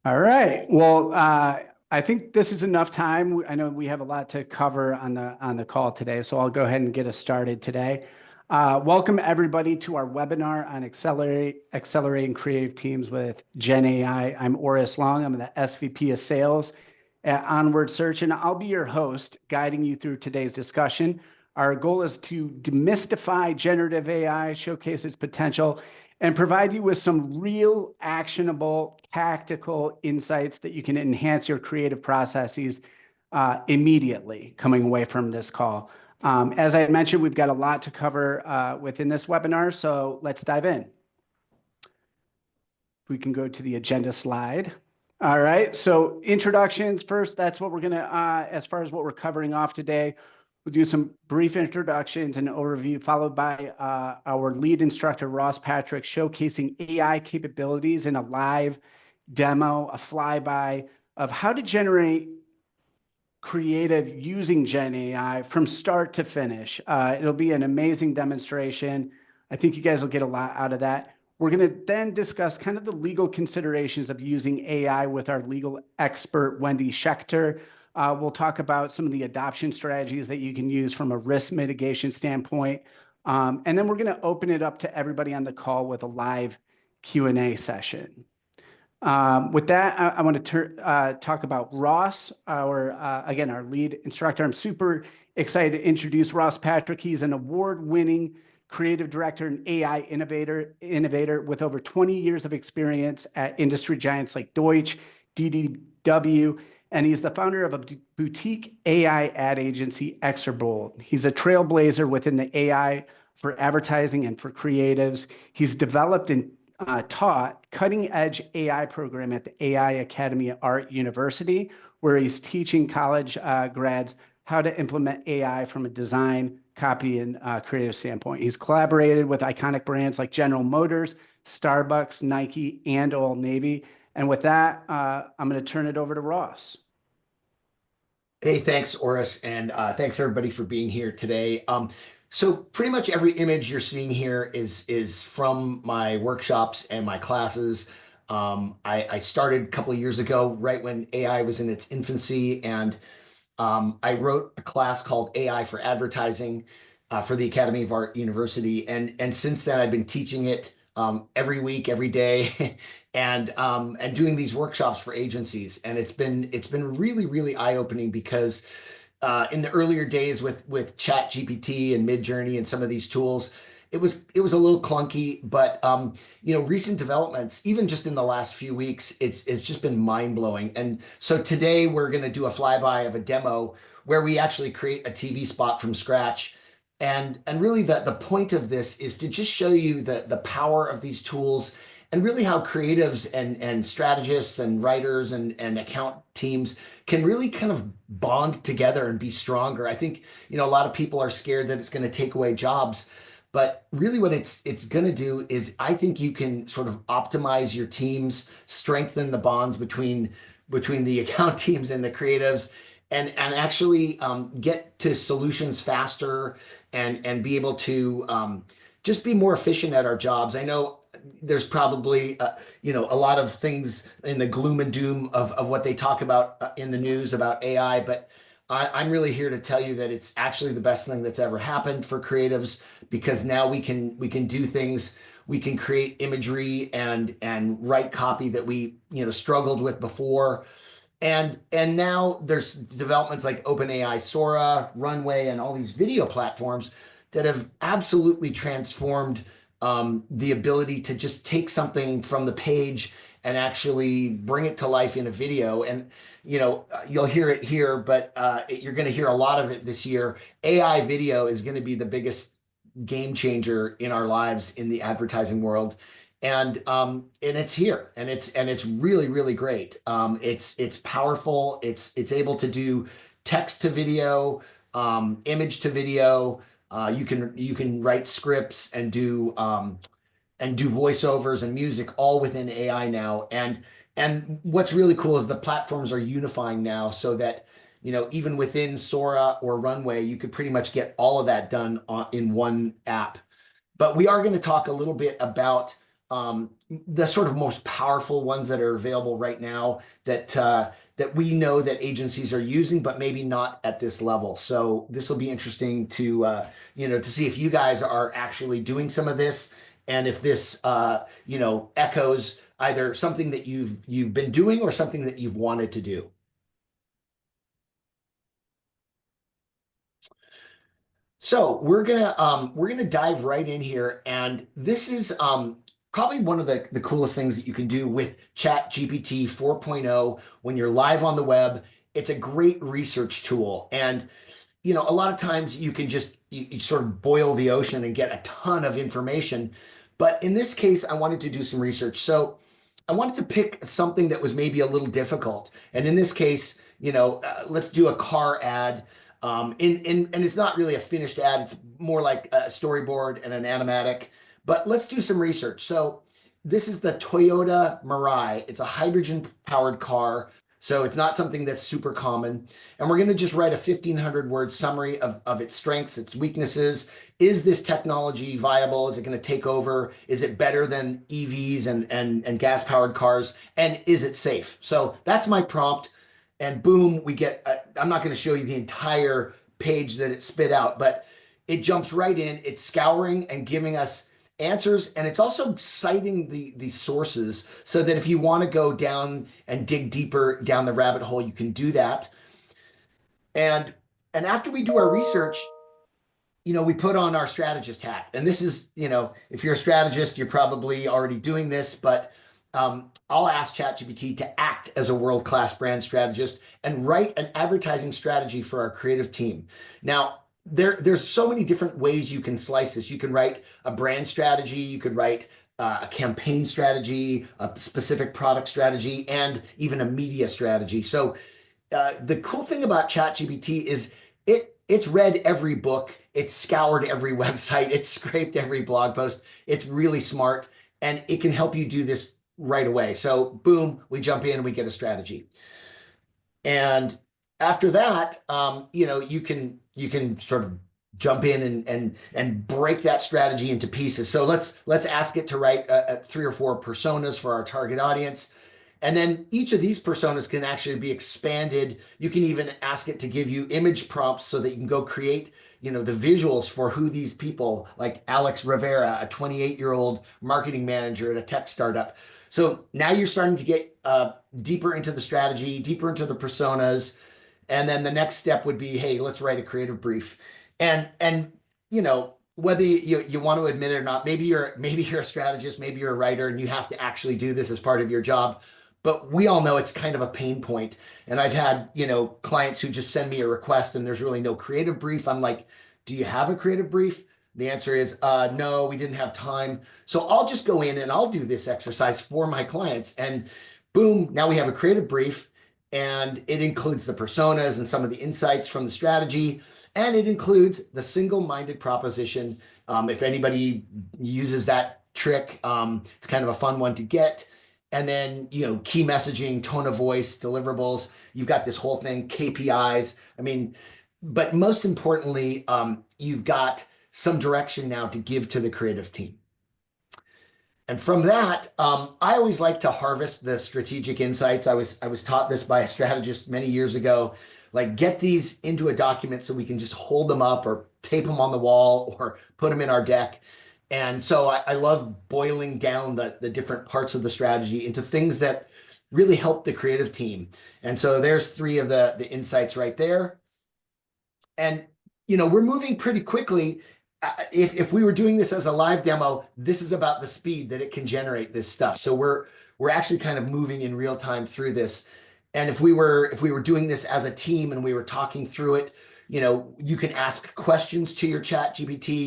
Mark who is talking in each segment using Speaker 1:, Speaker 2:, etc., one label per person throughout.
Speaker 1: All right. Well, I think this is enough time. I know we have a lot to cover on the call today, so I'll go ahead and get us started today. Welcome everybody to our webinar on accelerating creative teams with Gen AI. I'm Oris Long. I'm the SVP of Sales at Onward Search, and I'll be your host, guiding you through today's discussion. Our goal is to demystify generative AI, showcase its potential, and provide you with some real actionable tactical insights that you can enhance your creative processes immediately coming away from this call. As I mentioned, we've got a lot to cover within this webinar, so let's dive in. We can go to the agenda slide. All right, so introductions first. That's what we're gonna, as far as what we're covering off today. We'll do some brief introductions and overview, followed by our lead instructor, Ross Patrick, showcasing AI capabilities in a live demo, a flyby of how to generate creative using Gen AI from start to finish. It'll be an amazing demonstration. I think you guys will get a lot out of that. We're going to then discuss kind of the legal considerations of using AI with our legal expert, Wendy Schechter. We'll talk about some of the adoption strategies that you can use from a risk mitigation standpoint. And then we're going to open it up to everybody on the call with a live Q&A session. With that, I want to talk about Ross, again, our lead instructor. I'm super excited to introduce Ross Patrick. He's an award-winning creative director and AI innovator with over 20 years of experience at industry giants like Deutsch, DDW, and he's the founder of a boutique AI ad agency, Exerbold. He's a trailblazer within the AI for advertising and for creatives. He's developed and taught cutting-edge AI program at the AI Academy at Art University, where he's teaching college grads how to implement AI from a design, copy, and creative standpoint. He's collaborated with iconic brands like General Motors, Starbucks, Nike, and Old Navy. And with that, I'm going to turn it over to Ross.
Speaker 2: Hey, thanks, Oris, and thanks everybody for being here today. So pretty much every image you're seeing here is from my workshops and my classes. I started a couple of years ago, right when AI was in its infancy, and I wrote a class called AI for Advertising for the Academy of Art University, and since then I've been teaching it every week, every day, and doing these workshops for agencies, and it's been really eye-opening because in the earlier days with Chat GPT and Midjourney and some of these tools, it was a little clunky, but recent developments, even just in the last few weeks, it's just been mind-blowing. And so today we're going to do a flyby of a demo where we actually create a TV spot from scratch. And really the point of this is to just show you the power of these tools and really how creatives and strategists and writers and account teams can really kind of bond together and be stronger. I think, a lot of people are scared that it's going to take away jobs, but really what it's going to do is I think you can sort of optimize your teams, strengthen the bonds between the account teams and the creatives, and actually get to solutions faster and be able to just be more efficient at our jobs. I know there's probably a lot of things in the gloom and doom of what they talk about in the news about AI, but I'm really here to tell you that it's actually the best thing that's ever happened for creatives, because now we can do things. We can create imagery and write copy that we struggled with before. And now there's developments like OpenAI Sora, Runway, and all these video platforms that have absolutely transformed the ability to just take something from the page and actually bring it to life in a video. And you'll hear it here, but you're going to hear a lot of it this year. AI video is going to be the biggest game changer in our lives in the advertising world. And it's here, and it's really great. It's powerful. It's able to do text to video, image to video. You can write scripts and do voiceovers and music all within AI now. And what's really cool is the platforms are unifying now, so that even within Sora or Runway, you could pretty much get all of that done in one app. But we are going to talk a little bit about the sort of most powerful ones that are available right now that we know that agencies are using, but maybe not at this level. So this will be interesting to to see if you guys are actually doing some of this, and if this echoes either something that you've been doing or something that you've wanted to do. So we're gonna dive right in here, and this is probably one of the coolest things that you can do with ChatGPT 4.0 when you're live on the web. It's a great research tool, and a lot of times you can just you sort of boil the ocean and get a ton of information. But in this case, I wanted to do some research. So I wanted to pick something that was maybe a little difficult. And in this case, let's do a car ad. And it's not really a finished ad. It's more like a storyboard and an animatic. But let's do some research. So this is the Toyota Mirai. It's a hydrogen powered car. So it's not something that's super common. And we're going to just write a 1,500 word summary of its strengths, its weaknesses. Is this technology viable? Is it going to take over? Is it better than EVs and gas powered cars? And is it safe? So that's my prompt. And boom, we get, I'm not going to show you the entire page that it spit out, but it jumps right in. It's scouring and giving us answers, and it's also citing the sources so that if you want to go down and dig deeper down the rabbit hole, you can do that. And after we do our research, we put on our strategist hat. And this is, if you're a strategist, you're probably already doing this, but I'll ask ChatGPT to act as a world-class brand strategist and write an advertising strategy for our creative team. Now, there's so many different ways you can slice this. You can write a brand strategy, you could write a campaign strategy, a specific product strategy, and even a media strategy. So the cool thing about ChatGPT is it's read every book, it's scoured every website, it's scraped every blog post. It's really smart, and it can help you do this right away. So boom, we jump in, we get a strategy. And after that, you can sort of jump in and break that strategy into pieces. So let's ask it to write 3 or 4 personas for our target audience. And then each of these personas can actually be expanded. You can even ask it to give you image prompts so that you can go create, the visuals for who these people, like Alex Rivera, a 28-year-old marketing manager at a tech startup. So now you're starting to get deeper into the strategy, deeper into the personas. And then the next step would be, hey, let's write a creative brief. And whether you want to admit it or not, maybe you're a strategist, maybe you're a writer, and you have to actually do this as part of your job. But we all know it's kind of a pain point. And I've had, clients who just send me a request and there's really no creative brief. I'm like, do you have a creative brief? The answer is no, we didn't have time. So I'll just go in and I'll do this exercise for my clients. And boom, now we have a creative brief, and it includes the personas and some of the insights from the strategy. And it includes the single-minded proposition. If anybody uses that trick, it's kind of a fun one to get. And then, key messaging, tone of voice, deliverables. You've got this whole thing, KPIs. But most importantly, you've got some direction now to give to the creative team. And from that, I always like to harvest the strategic insights. I was taught this by a strategist many years ago. Like, get these into a document so we can just hold them up or tape them on the wall or put them in our deck. And so I love boiling down the different parts of the strategy into things that really help the creative team. And so there's 3 of the insights right there. And, we're moving pretty quickly. If we were doing this as a live demo, this is about the speed that it can generate this stuff. So we're actually kind of moving in real time through this. And if we were doing this as a team and we were talking through it, you can ask questions to your ChatGPT.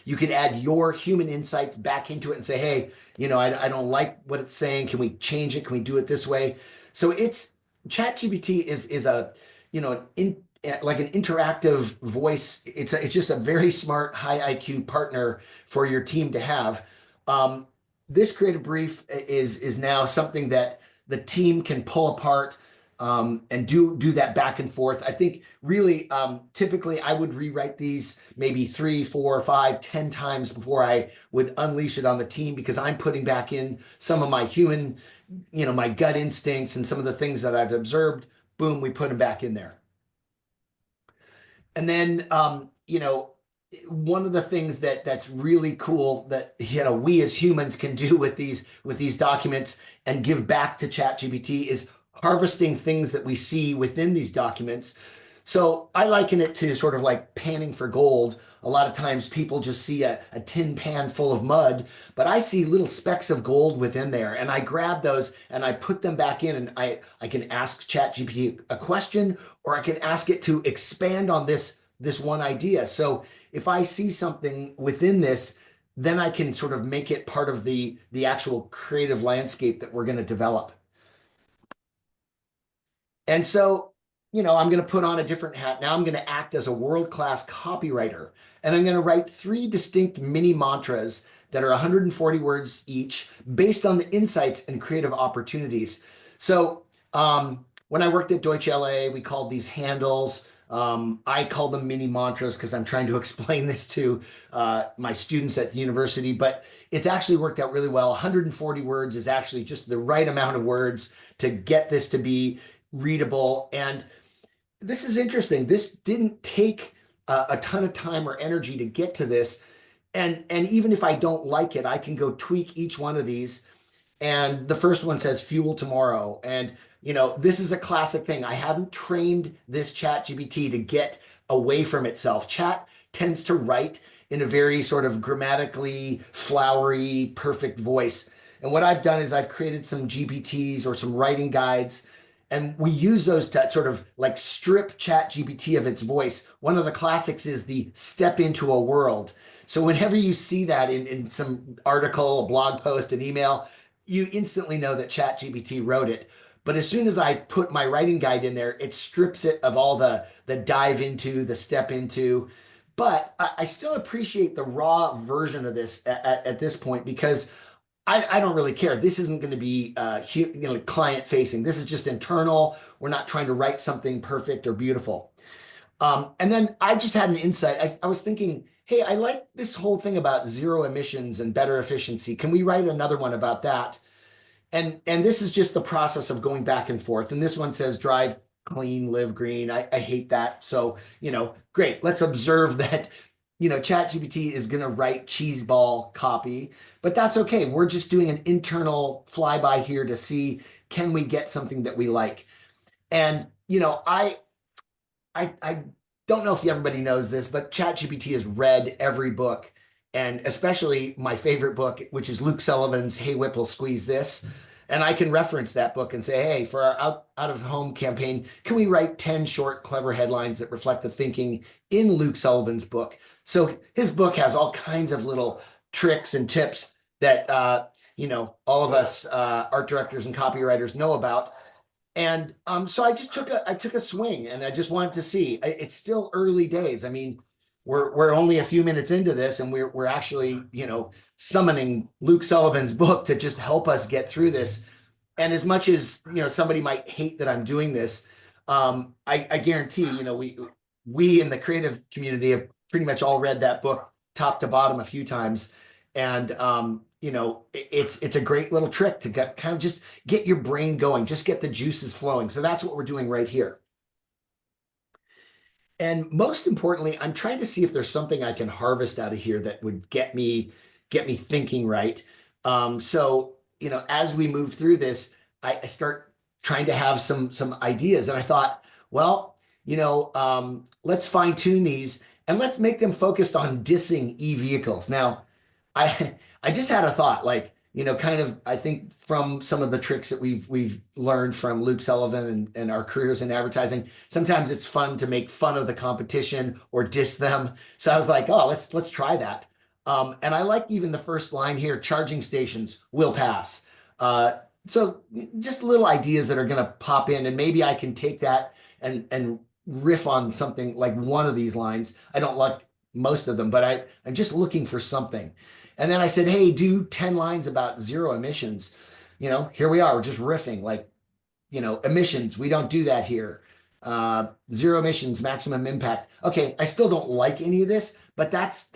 Speaker 2: You can add your human insights back into it and say, hey, I don't like what it's saying. Can we change it? Can we do it this way? So ChatGPT is a, like an interactive voice. It's just a very smart, high IQ partner for your team to have. This creative brief is now something that the team can pull apart, and do that back and forth. I think really, typically I would rewrite these maybe 3, 4, 5, 10 times before I would unleash it on the team, because I'm putting back in some of my human, my gut instincts and some of the things that I've observed. Boom, we put them back in there. And then, one of the things that's really cool that we as humans can do with these documents and give back to ChatGPT is harvesting things that we see within these documents. So I liken it to sort of like panning for gold. A lot of times people just see a tin pan full of mud, but I see little specks of gold within there, and I grab those and I put them back in, and I can ask ChatGPT a question, or I can ask it to expand on this one idea. So if I see something within this, then I can sort of make it part of the actual creative landscape that we're going to develop. And so, I'm going to put on a different hat. Now I'm going to act as a world-class copywriter, and I'm going to write 3 distinct mini mantras that are 140 words each, based on the insights and creative opportunities. So when I worked at Deutsche LA, we called these handles. I call them mini mantras because I'm trying to explain this to my students at the university, but it's actually worked out really well. 140 words is actually just the right amount of words to get this to be readable. And this is interesting. This didn't take a ton of time or energy to get to this. And even if I don't like it, I can go tweak each one of these. And the first one says fuel tomorrow. And this is a classic thing. I haven't trained this ChatGPT to get away from itself. Chat tends to write in a very sort of grammatically flowery, perfect voice. And what I've done is I've created some GPTs or some writing guides, and we use those to sort of like strip ChatGPT of its voice. One of the classics is the step into a world. So whenever you see that in some article, a blog post, an email, you instantly know that ChatGPT wrote it. But as soon as I put my writing guide in there, it strips it of all the dive into, the step into. But I still appreciate the raw version of this at this point, because I don't really care. This isn't going to be client facing. This is just internal. We're not trying to write something perfect or beautiful. And then I just had an insight. I was thinking, hey, I like this whole thing about zero emissions and better efficiency. Can we write another one about that? And this is just the process of going back and forth. And this one says drive clean, live green. I hate that. So, great. Let's observe that, ChatGPT is going to write cheeseball copy, but that's okay. We're just doing an internal flyby here to see, can we get something that we like? And, I don't know if everybody knows this, but ChatGPT has read every book, and especially my favorite book, which is Luke Sullivan's Hey Whipple Squeeze This. And I can reference that book and say, hey, for our out of home campaign, can we write 10 short, clever headlines that reflect the thinking in Luke Sullivan's book? So his book has all kinds of little tricks and tips that, all of us art directors and copywriters know about. And so I took a swing, and I just wanted to see. It's still early days. I mean, we're only a few minutes into this, and we're actually, summoning Luke Sullivan's book to just help us get through this. And as much as, somebody might hate that I'm doing this, I guarantee, we in the creative community have pretty much all read that book top to bottom a few times. And, it's a great little trick to kind of just get your brain going, just get the juices flowing. So that's what we're doing right here. And most importantly, I'm trying to see if there's something I can harvest out of here that would get me thinking right. So, as we move through this, I start trying to have some ideas. And I thought, well, let's fine tune these and let's make them focused on dissing e-vehicles. Now, I just had a thought, like, kind of, I think from some of the tricks that we've learned from Luke Sullivan and our careers in advertising, sometimes it's fun to make fun of the competition or diss them. So I was like, oh, let's try that. And I like even the first line here: charging stations will pass. So just little ideas that are going to pop in, and maybe I can take that and riff on something like one of these lines. I don't like most of them, but I'm just looking for something. And then I said, hey, do 10 lines about zero emissions. Here we are, we're just riffing, like, emissions, we don't do that here. Zero emissions, maximum impact. Okay, I still don't like any of this, but that's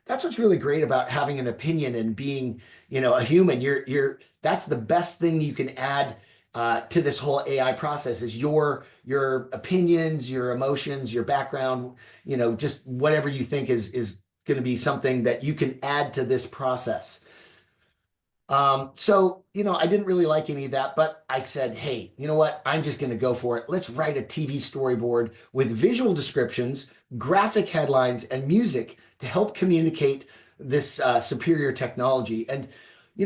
Speaker 2: what's really great about having an opinion and being, a human. That's the best thing you can add to this whole AI process is your opinions, your emotions, your background, just whatever you think is going to be something that you can add to this process. So, I didn't really like any of that, but I said, hey, you know what? I'm just going to go for it. Let's write a TV storyboard with visual descriptions, graphic headlines, and music to help communicate this superior technology. And,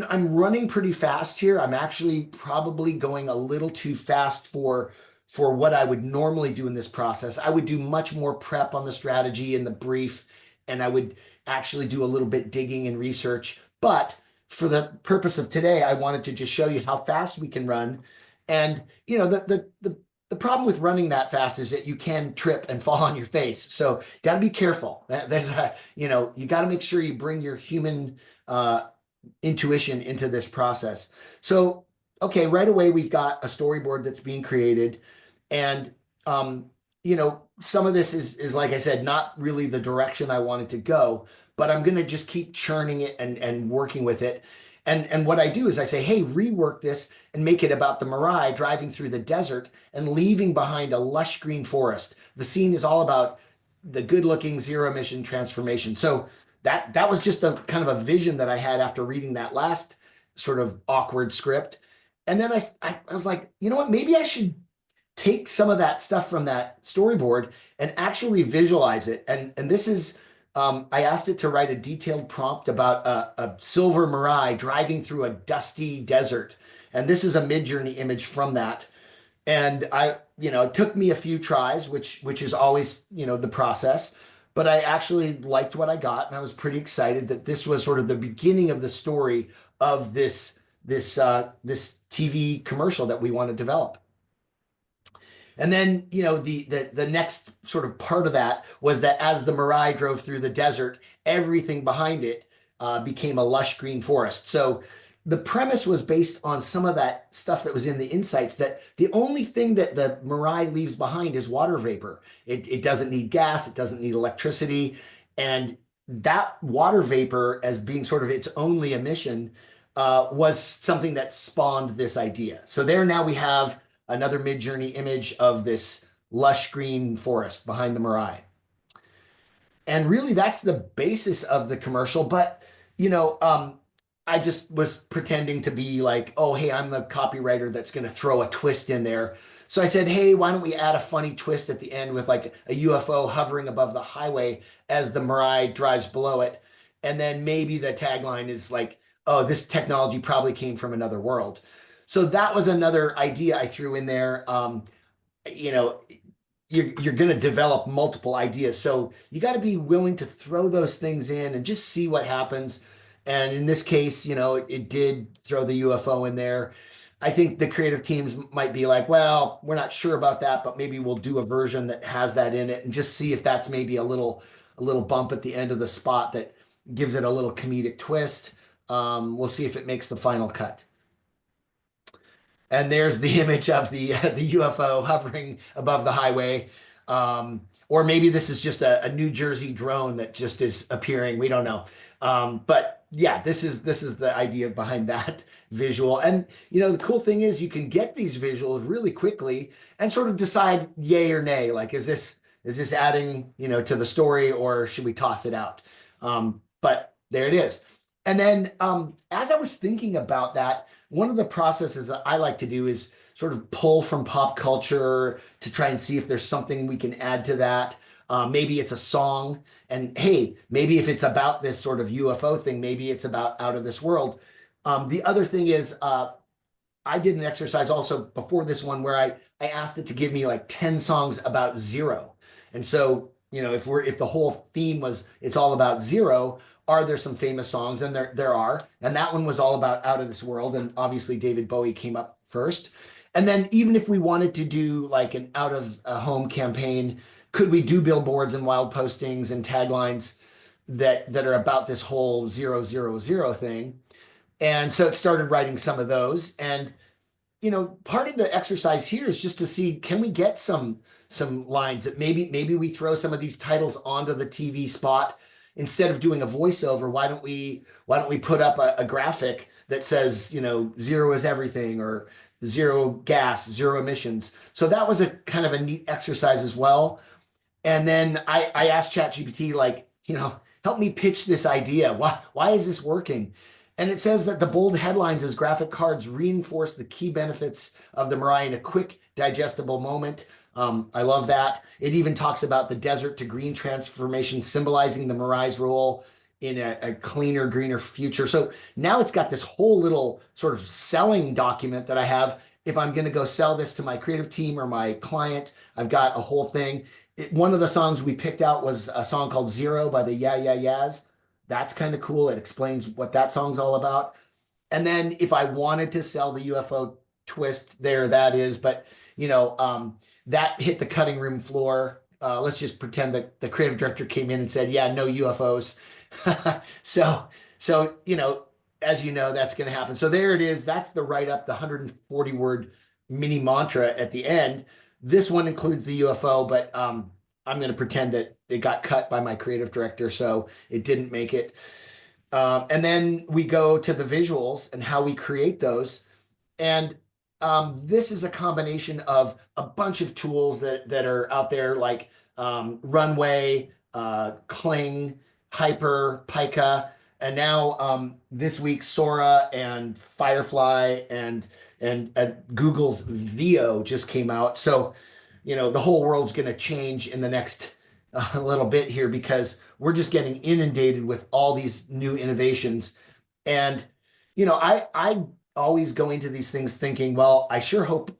Speaker 2: I'm running pretty fast here. I'm actually probably going a little too fast for what I would normally do in this process. I would do much more prep on the strategy and the brief, and I would actually do a little bit digging and research. But for the purpose of today, I wanted to just show you how fast we can run. And, the problem with running that fast is that you can trip and fall on your face. So you got to be careful. You got to make sure you bring your human intuition into this process. So, okay, right away, we've got a storyboard that's being created. And, some of this is, like I said, not really the direction I wanted to go, but I'm going to just keep churning it and working with it. And what I do is I say, hey, rework this and make it about the Mirai driving through the desert and leaving behind a lush green forest. The scene is all about the good-looking zero-emission transformation. So that was just a kind of a vision that I had after reading that last sort of awkward script. And then I was like, you know what? Maybe I should take some of that stuff from that storyboard and actually visualize it. And this is, I asked it to write a detailed prompt about a silver Mirai driving through a dusty desert. And this is a Midjourney image from that. And it took me a few tries, which is always, the process. But I actually liked what I got, and I was pretty excited that this was sort of the beginning of the story of this TV commercial that we want to develop. And then, the next sort of part of that was that as the Mirai drove through the desert, everything behind it became a lush green forest. So the premise was based on some of that stuff that was in the insights, that the only thing that the Mirai leaves behind is water vapor. It doesn't need gas, it doesn't need electricity. And that water vapor, as being sort of its only emission, was something that spawned this idea. So there now we have another Midjourney image of this lush green forest behind the Mirai. And really that's the basis of the commercial. But, I just was pretending to be like, oh, hey, I'm the copywriter that's going to throw a twist in there. So I said, hey, why don't we add a funny twist at the end with like a UFO hovering above the highway as the Mirai drives below it. And then maybe the tagline is like, oh, this technology probably came from another world. So that was another idea I threw in there. You're going to develop multiple ideas. So you got to be willing to throw those things in and just see what happens. And in this case, it did throw the UFO in there. I think the creative teams might be like, well, we're not sure about that, but maybe we'll do a version that has that in it and just see if that's maybe a little bump at the end of the spot that gives it a little comedic twist. We'll see if it makes the final cut. And there's the image of the UFO hovering above the highway. Or maybe this is just a New Jersey drone that just is appearing. We don't know. But yeah, this is the idea behind that visual. And the cool thing is you can get these visuals really quickly and sort of decide yay or nay. Like, is this adding, to the story, or should we toss it out? But there it is. And then as I was thinking about that, one of the processes that I like to do is sort of pull from pop culture to try and see if there's something we can add to that. Maybe it's a song, and hey, maybe if it's about this sort of UFO thing, maybe it's about Out of This World. The other thing is I did an exercise also before this one where I asked it to give me like 10 songs about zero. And so, if the whole theme was it's all about zero, are there some famous songs? And there are. And that one was all about Out of This World. And obviously David Bowie came up first. And then even if we wanted to do like an out of home campaign, could we do billboards and wild postings and taglines that are about this whole 000 thing? And so it started writing some of those. And part of the exercise here is just to see, can we get some lines that maybe we throw some of these titles onto the TV spot instead of doing a voiceover. Why don't we put up a graphic that says, zero is everything, or zero gas, zero emissions. So that was a kind of a neat exercise as well. And then I asked ChatGPT, like, help me pitch this idea. Why is this working? And it says that the bold headlines as graphic cards reinforce the key benefits of the Mirai in a quick, digestible moment. I love that. It even talks about the desert to green transformation, symbolizing the Mirai's role in a cleaner, greener future. So now it's got this whole little sort of selling document that I have. If I'm going to go sell this to my creative team or my client, I've got a whole thing. One of the songs we picked out was a song called Zero by the Yeah Yeah Yeahs. That's kind of cool. It explains what that song's all about. And then if I wanted to sell the UFO twist, there that is. But that hit the cutting room floor. Let's just pretend that the creative director came in and said, "Yeah, no UFOs." So as you know, that's going to happen. So there it is. That's the write-up, the 140 word mini mantra at the end. This one includes the UFO, but I'm going to pretend that it got cut by my creative director, so it didn't make it. And then we go to the visuals and how we create those. And this is a combination of a bunch of tools that are out there, like Runway, Kling, Hyper, Pika, and now this week Sora and Firefly and Google's Veo just came out. So the whole world's going to change in the next little bit here, because we're just getting inundated with all these new innovations. And I always go into these things thinking, well, I sure hope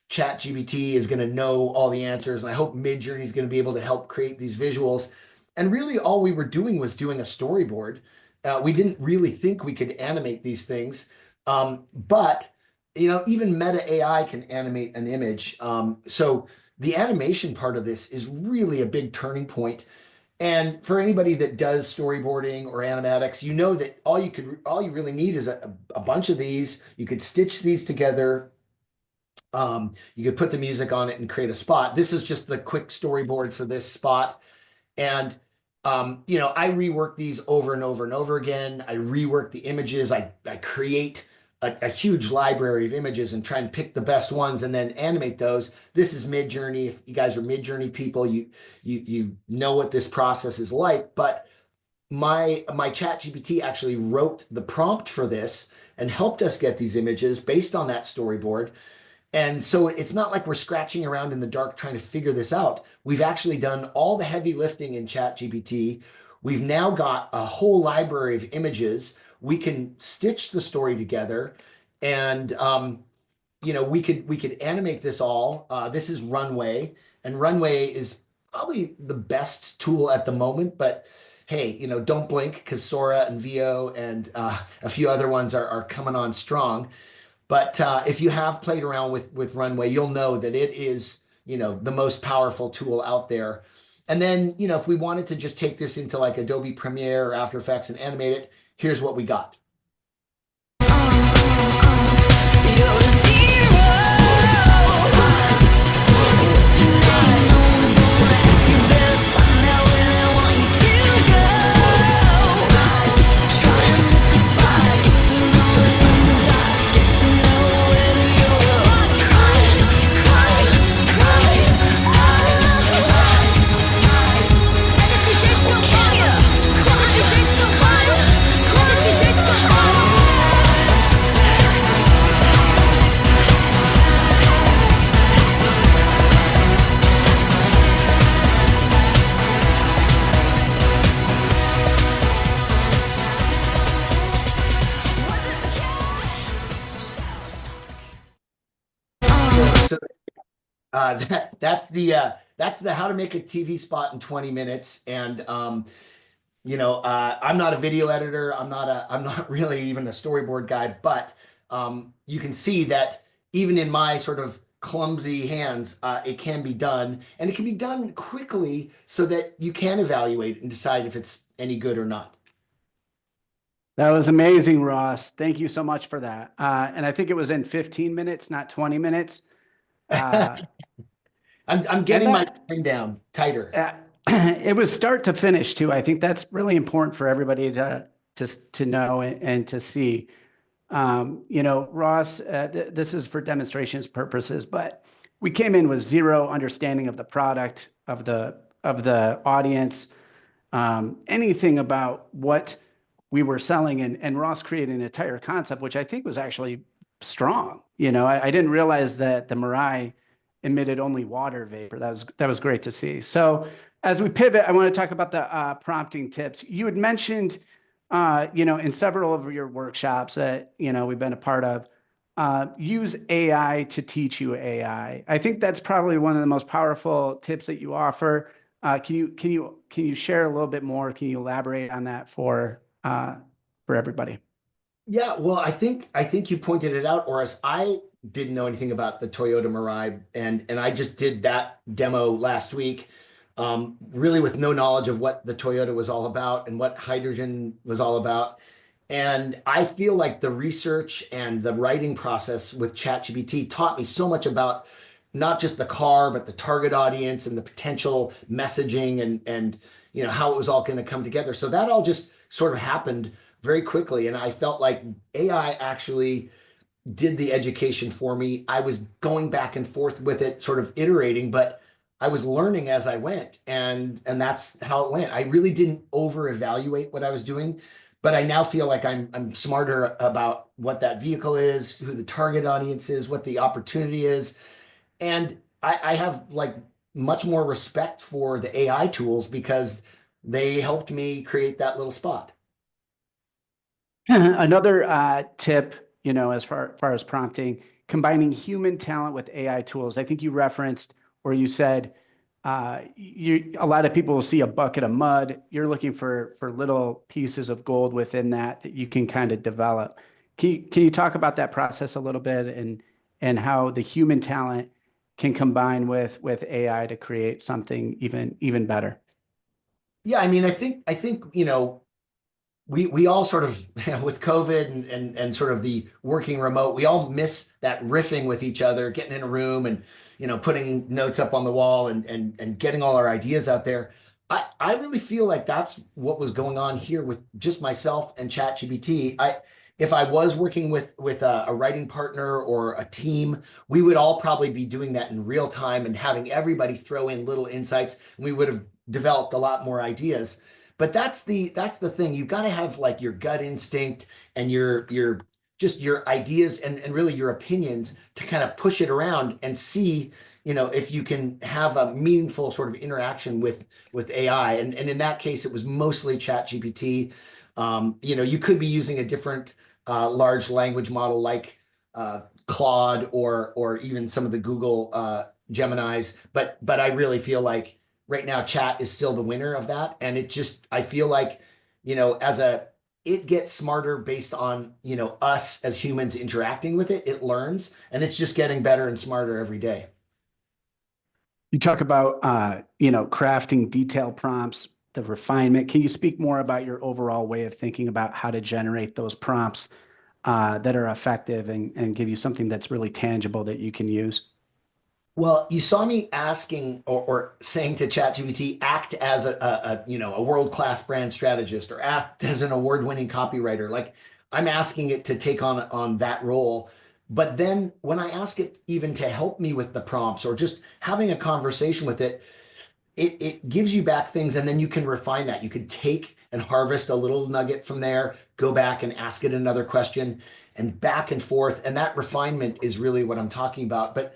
Speaker 2: ChatGPT is going to know all the answers, and I hope Midjourney is going to be able to help create these visuals. And really all we were doing was doing a storyboard. We didn't really think we could animate these things. But even Meta AI can animate an image. So the animation part of this is really a big turning point. And for anybody that does storyboarding or animatics, that all you really need is a bunch of these. You could stitch these together. You could put the music on it and create a spot. This is just the quick storyboard for this spot. And I rework these over and over and over again. I rework the images. I create a huge library of images and try and pick the best ones and then animate those. This is Midjourney. If you guys are Midjourney people, you know what this process is like. But my ChatGPT actually wrote the prompt for this and helped us get these images based on that storyboard. And so it's not like we're scratching around in the dark trying to figure this out. We've actually done all the heavy lifting in ChatGPT. We've now got a whole library of images. We can stitch the story together, and we could animate this all. This is Runway, and Runway is probably the best tool at the moment. But hey, don't blink, because Sora and Veo and a few other ones are coming on strong. But if you have played around with Runway, you'll know that it is the most powerful tool out there. And then if we wanted to just take this into like Adobe Premiere or After Effects and animate it, here's what we got. So that's the how to make a TV spot in 20 minutes. And I'm not a video editor. I'm not really even a storyboard guy, but you can see that even in my sort of clumsy hands, it can be done, and it can be done quickly so that you can evaluate and decide if it's any good or not.
Speaker 1: That was amazing, Ross. Thank you so much for that. And I think it was in 15 minutes, not 20 minutes. Uh,
Speaker 2: I'm
Speaker 1: and
Speaker 2: getting my
Speaker 1: that
Speaker 2: time down tighter.
Speaker 1: uh, it was start to finish too. I think that's really important for everybody to know and to see. Ross, this is for demonstrations purposes, but we came in with zero understanding of the product, of the audience, anything about what we were selling, and Ross created an entire concept, which I think was actually strong. I didn't realize that the Mirai emitted only water vapor. That was great to see. So as we pivot, I want to talk about the prompting tips. You had mentioned, in several of your workshops that we've been a part of, use AI to teach you AI. I think that's probably one of the most powerful tips that you offer. Can you share a little bit more? Can you elaborate on that for everybody?
Speaker 2: Yeah, well, I think you pointed it out, Oris. I didn't know anything about the Toyota Mirai, and I just did that demo last week, really with no knowledge of what the Toyota was all about and what hydrogen was all about. And I feel like the research and the writing process with ChatGPT taught me so much about not just the car, but the target audience and the potential messaging and how it was all going to come together. So that all just sort of happened very quickly. And I felt like AI actually did the education for me. I was going back and forth with it, sort of iterating, but I was learning as I went, and that's how it went. I really didn't over evaluate what I was doing, but I now feel like I'm smarter about what that vehicle is, who the target audience is, what the opportunity is, and I have like much more respect for the AI tools because they helped me create that little spot.
Speaker 1: Another tip, as far as prompting, combining human talent with AI tools. I think you referenced where you said a lot of people will see a bucket of mud. You're looking for little pieces of gold within that you can kind of develop. Can you talk about that process a little bit and how the human talent can combine with AI to create something even better?
Speaker 2: Yeah, I mean, I think we all sort of with COVID and sort of the working remote, we all miss that riffing with each other, getting in a room and putting notes up on the wall and getting all our ideas out there. I really feel like that's what was going on here with just myself and ChatGPT. If I was working with a writing partner or a team, we would all probably be doing that in real time and having everybody throw in little insights, and we would have developed a lot more ideas. But that's the thing. You've got to have like your gut instinct and your just your ideas and really your opinions to kind of push it around and see, if you can have a meaningful sort of interaction with AI. And in that case, it was mostly ChatGPT. You could be using a different large language model like Claude or even some of the Google Geminis, but I really feel like right now chat is still the winner of that, and I feel like as a it gets smarter based on us as humans interacting with it. It learns, and it's just getting better and smarter every day.
Speaker 1: You talk about crafting detailed prompts, the refinement. Can you speak more about your overall way of thinking about how to generate those prompts that are effective and give you something that's really tangible that you can use?
Speaker 2: Well, you saw me asking or saying to ChatGPT, act as a world-class brand strategist or act as an award-winning copywriter. Like I'm asking it to take on that role. But then when I ask it even to help me with the prompts or just having a conversation with it, it gives you back things, and then you can refine that. You could take and harvest a little nugget from there, go back and ask it another question, and back and forth. And that refinement is really what I'm talking about. But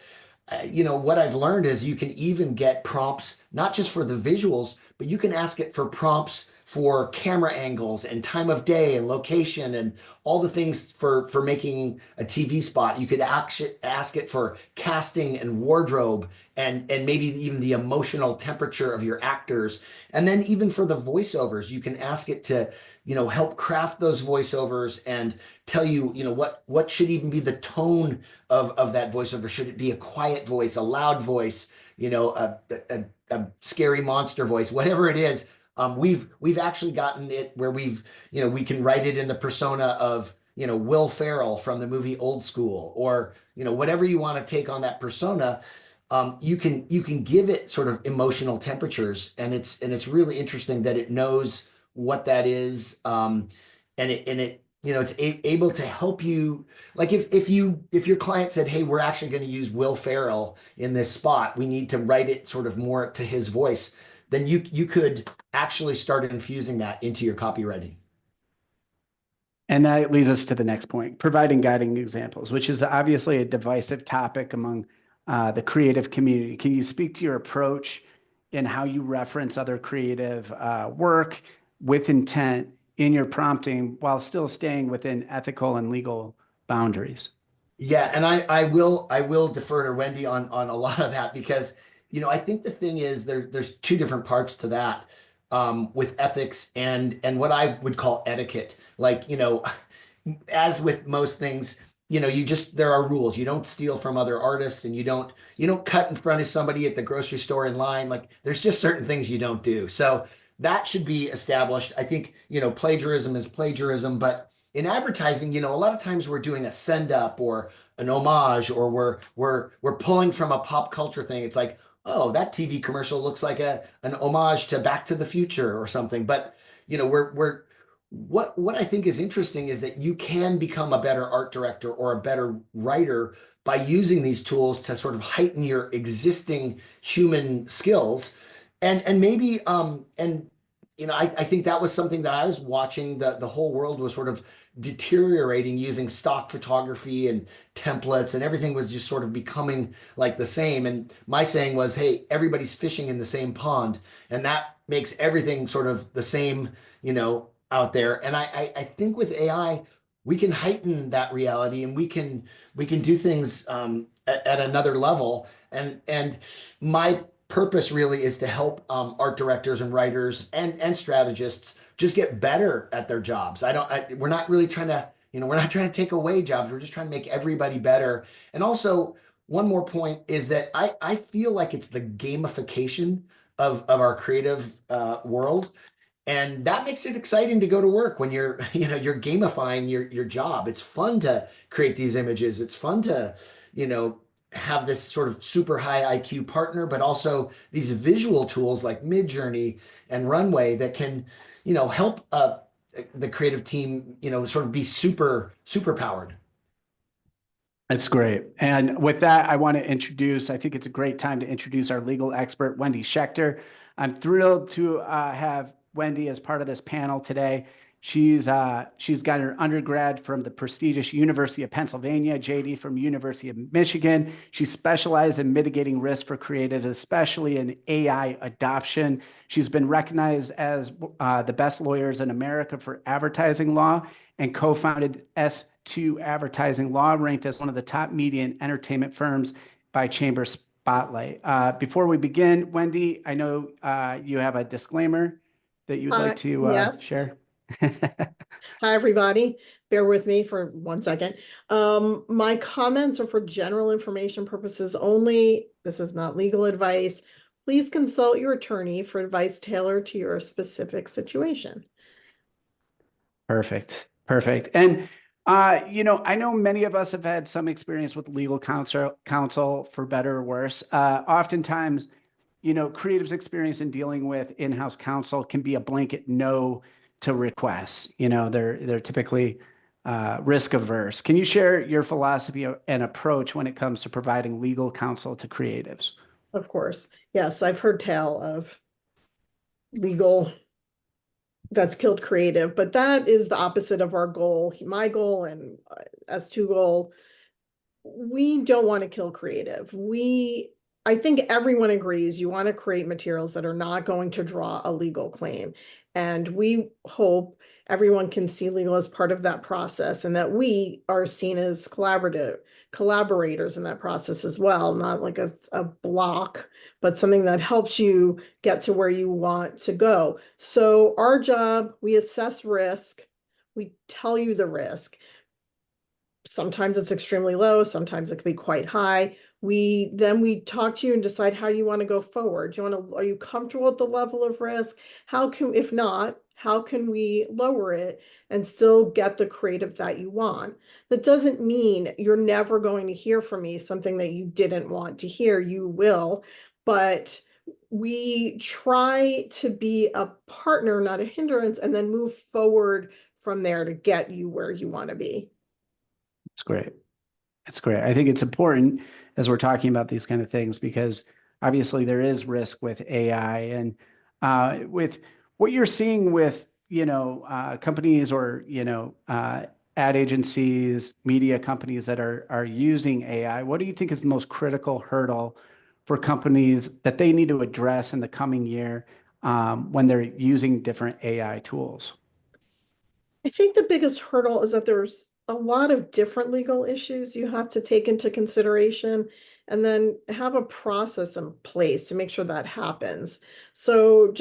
Speaker 2: what I've learned is you can even get prompts not just for the visuals, but you can ask it for prompts for camera angles and time of day and location and all the things for making a TV spot. You could ask it for casting and wardrobe and maybe even the emotional temperature of your actors. And then even for the voiceovers, you can ask it to help craft those voiceovers and tell you what should even be the tone of that voiceover. Should it be a quiet voice, a loud voice, a scary monster voice, whatever it is. We've actually gotten it where we can write it in the persona of, Will Ferrell from the movie Old School, or, whatever you want to take on that persona. You can give it sort of emotional temperatures, and it's really interesting that it knows what that is. And it's able to help you. Like if your client said, "Hey, we're actually going to use Will Ferrell in this spot. We need to write it sort of more to his voice," then you could actually start infusing that into your copywriting.
Speaker 1: And that leads us to the next point, providing guiding examples, which is obviously a divisive topic among the creative community. Can you speak to your approach and how you reference other creative work with intent in your prompting while still staying within ethical and legal boundaries?
Speaker 2: Yeah, and I will defer to Wendy on a lot of that, because I think the thing is there's two different parts to that, with ethics and what I would call etiquette. Like, as with most things, there are rules. You don't steal from other artists, and you don't cut in front of somebody at the grocery store in line. Like, there's just certain things you don't do. So that should be established. I think, plagiarism is plagiarism, but in advertising, a lot of times we're doing a send up or an homage, or we're pulling from a pop culture thing. It's like, oh, that TV commercial looks like an homage to Back to the Future or something. But we're what I think is interesting is that you can become a better art director or a better writer by using these tools to sort of heighten your existing human skills. And maybe and I think that was something that I was watching. The whole world was sort of deteriorating using stock photography and templates, and everything was just sort of becoming like the same. And my saying was, hey, everybody's fishing in the same pond, and that makes everything sort of the same, out there. And I think with AI, we can heighten that reality, and we can do things at another level. And my purpose really is to help art directors and writers and strategists just get better at their jobs. We're not really trying to, we're not trying to take away jobs. We're just trying to make everybody better. And also, one more point is that I feel like it's the gamification of our creative world. And that makes it exciting to go to work when you're, you're gamifying your job. It's fun to create these images. It's fun to, you know, have this sort of super high IQ partner, but also these visual tools like Midjourney and Runway that can, help the creative team, sort of be super powered.
Speaker 1: That's great. And with that, I want to I think it's a great time to introduce our legal expert, Wendy Schechter. I'm thrilled to have Wendy as part of this panel today. She's got her undergrad from the prestigious University of Pennsylvania, JD from University of Michigan. She specialized in mitigating risk for creatives, especially in AI adoption. She's been recognized as the best lawyers in America for advertising law, and co-founded S2 Advertising Law, ranked as one of the top media and entertainment firms by Chamber Spotlight. Before we begin, Wendy, I know you have a disclaimer that you'd like to
Speaker 3: Yes.
Speaker 1: share.
Speaker 3: Hi, everybody. Bear with me for 1 second. My comments are for general information purposes only. This is not legal advice. Please consult your attorney for advice tailored to your specific situation.
Speaker 1: Perfect. And I know many of us have had some experience with legal counsel for better or worse. Oftentimes, creatives' experience in dealing with in-house counsel can be a blanket no to requests. They're typically risk averse. Can you share your philosophy and approach when it comes to providing legal counsel to creatives?
Speaker 3: Of course. Yes, I've heard tell of legal that's killed creative, but that is the opposite of our goal. My goal and S2 goal, we don't want to kill creative. I think everyone agrees you want to create materials that are not going to draw a legal claim. And we hope everyone can see legal as part of that process, and that we are seen as collaborators in that process as well, not like a block, but something that helps you get to where you want to go. So our job, we assess risk, we tell you the risk. Sometimes it's extremely low, sometimes it can be quite high. Then we talk to you and decide how you want to go forward. Are you comfortable with the level of risk? If not, how can we lower it and still get the creative that you want? That doesn't mean you're never going to hear from me something that you didn't want to hear. You will, but we try to be a partner, not a hindrance, and then move forward from there to get you where you want to be.
Speaker 1: It's great. It's great. I think it's important as we're talking about these kind of things because obviously there is risk with AI and with what you're seeing with, companies or, ad agencies, media companies that are using AI. What do you think is the most critical hurdle for companies that they need to address in the coming year when they're using different AI tools?
Speaker 3: I think the biggest hurdle is that there's a lot of different legal issues you have to take into consideration and then have a process in place to make sure that happens. So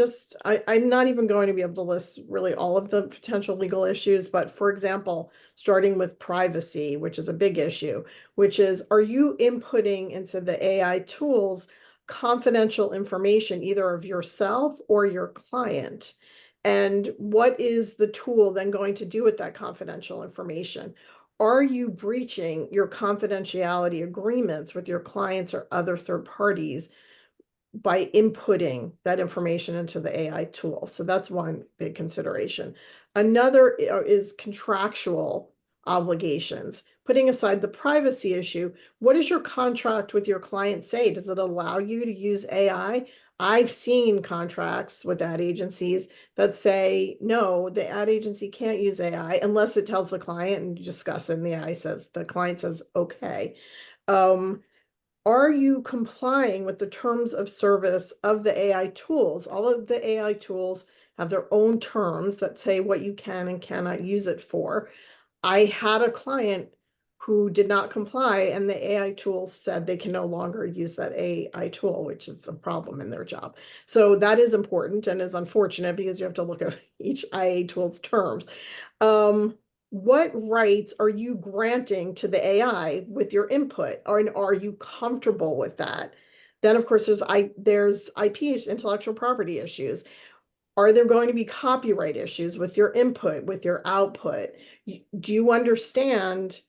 Speaker 3: I'm not even going to be able to list really all of the potential legal issues, but for example, starting with privacy, which is a big issue, which is, are you inputting into the AI tools confidential information, either of yourself or your client? And what is the tool then going to do with that confidential information? Are you breaching your confidentiality agreements with your clients or other third parties by inputting that information into the AI tool? So that's one big consideration. Another is contractual obligations. Putting aside the privacy issue, what does your contract with your client say? Does it allow you to use AI? I've seen contracts with ad agencies that say, no, the ad agency can't use AI unless it tells the client and discuss it, and the client says, okay. Are you complying with the terms of service of the AI tools? All of the AI tools have their own terms that say what you can and cannot use it for. I had a client who did not comply, and the AI tool said they can no longer use that AI tool, which is a problem in their job. So that is important and is unfortunate because you have to look at each IA tool's terms. What rights are you granting to the AI with your input? Are you comfortable with that? Then, of course, there's IP, intellectual property issues. Are there going to be copyright issues with your input, with your output? Do you understand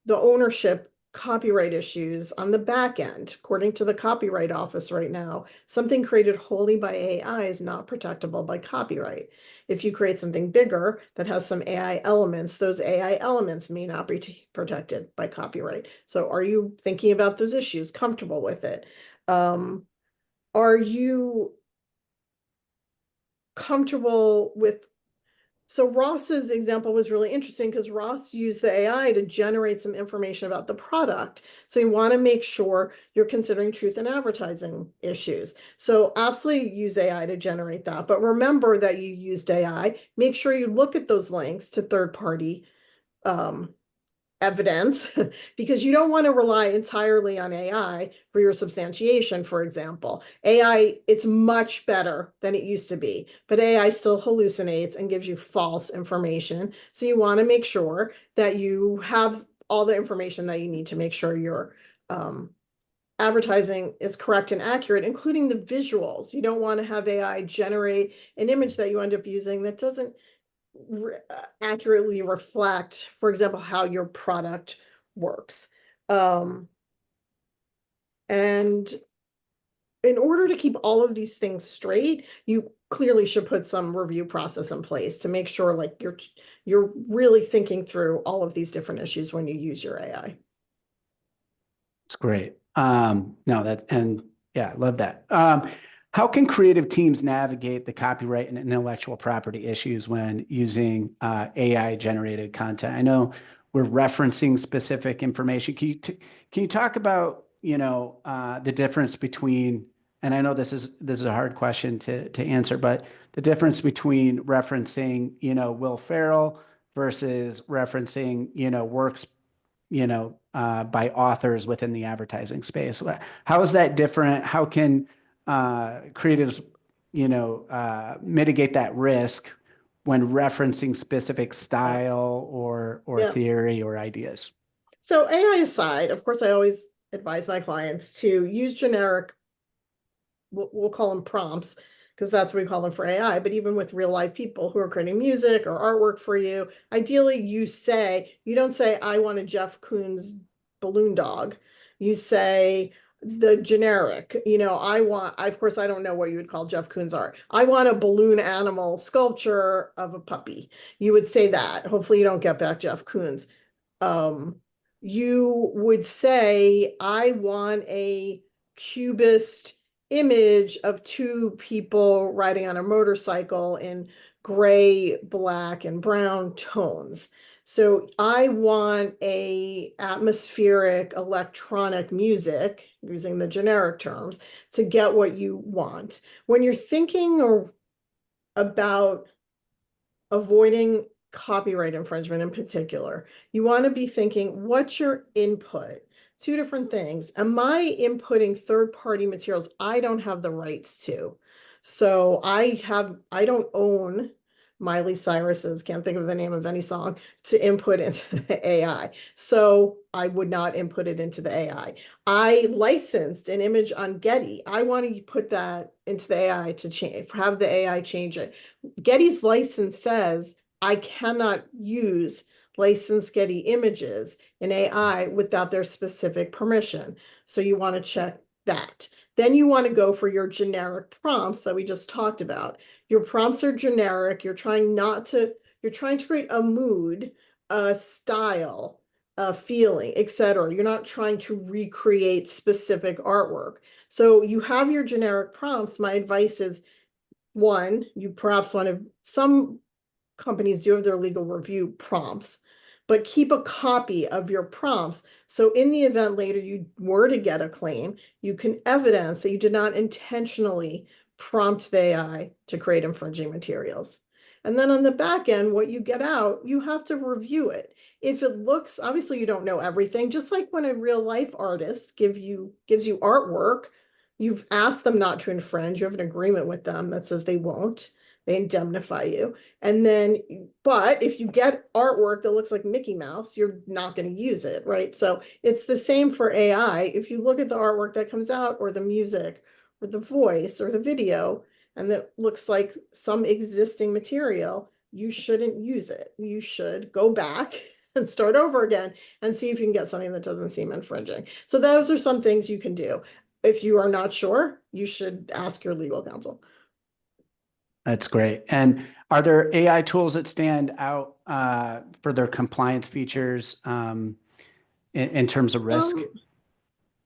Speaker 3: the ownership copyright issues on the back end? According to the Copyright Office right now, something created wholly by AI is not protectable by copyright. If you create something bigger that has some AI elements, those AI elements may not be protected by copyright. So are you thinking about those issues, comfortable with it? Are you comfortable with So Ross's example was really interesting because Ross used the AI to generate some information about the product. So you want to make sure you're considering truth in advertising issues. So absolutely use AI to generate that. But remember that you used AI. Make sure you look at those links to third-party evidence because you don't want to rely entirely on AI for your substantiation, for example. AI, it's much better than it used to be, but AI still hallucinates and gives you false information. So you want to make sure that you have all the information that you need to make sure your advertising is correct and accurate, including the visuals. You don't want to have AI generate an image that you end up using that doesn't accurately reflect, for example, how your product works. And in order to keep all of these things straight, you clearly should put some review process in place to make sure like you're really thinking through all of these different issues when you use your AI.
Speaker 1: It's great. Yeah, love that. How can creative teams navigate the copyright and intellectual property issues when using AI-generated content? I know we're referencing specific information. Can you talk about the difference between, and I know this is a hard question to answer, but the difference between referencing Will Ferrell versus referencing works by authors within the advertising space. How is that different? How can creatives, mitigate that risk when referencing specific style or
Speaker 3: Yeah.
Speaker 1: theory or ideas.
Speaker 3: So AI aside, of course, I always advise my clients to use generic, we'll call them prompts, because that's what we call them for AI. But even with real life people who are creating music or artwork for you, ideally you don't say, I want a Jeff Koons balloon dog. You say the generic, of course, I don't know what you would call Jeff Koons art. I want a balloon animal sculpture of a puppy. You would say that. Hopefully you don't get back Jeff Koons. You would say, I want a cubist image of two people riding on a motorcycle in gray, black, and brown tones. So I want a atmospheric electronic music, using the generic terms, to get what you want. When you're thinking about avoiding copyright infringement in particular, you want to be thinking, what's your input? Two different things. Am I inputting third-party materials I don't have the rights to? So I don't own Miley Cyrus's, can't think of the name of any song, to input into the AI. So I would not input it into the AI. I licensed an image on Getty. I want to put that into the AI to have the AI change it. Getty's license says I cannot use licensed Getty images in AI without their specific permission. So you want to check that. Then you want to go for your generic prompts that we just talked about. Your prompts are generic. You're trying to create a mood, a style, a feeling, etc. You're not trying to recreate specific artwork. So you have your generic prompts. My advice is, one, you perhaps want to, some companies do have their legal review prompts, but keep a copy of your prompts. So in the event later you were to get a claim, you can evidence that you did not intentionally prompt the AI to create infringing materials. And then on the back end, what you get out, you have to review it. If it looks, obviously you don't know everything, just like when a real life artist gives you artwork, you've asked them not to infringe, you have an agreement with them that says they won't. They indemnify you. And then, but if you get artwork that looks like Mickey Mouse, you're not going to use it, right? So it's the same for AI. If you look at the artwork that comes out, or the music, or the voice, or the video, and that looks like some existing material, you shouldn't use it. You should go back and start over again and see if you can get something that doesn't seem infringing. So those are some things you can do. If you are not sure, you should ask your legal counsel.
Speaker 1: That's great. And are there AI tools that stand out for their compliance features in terms of risk?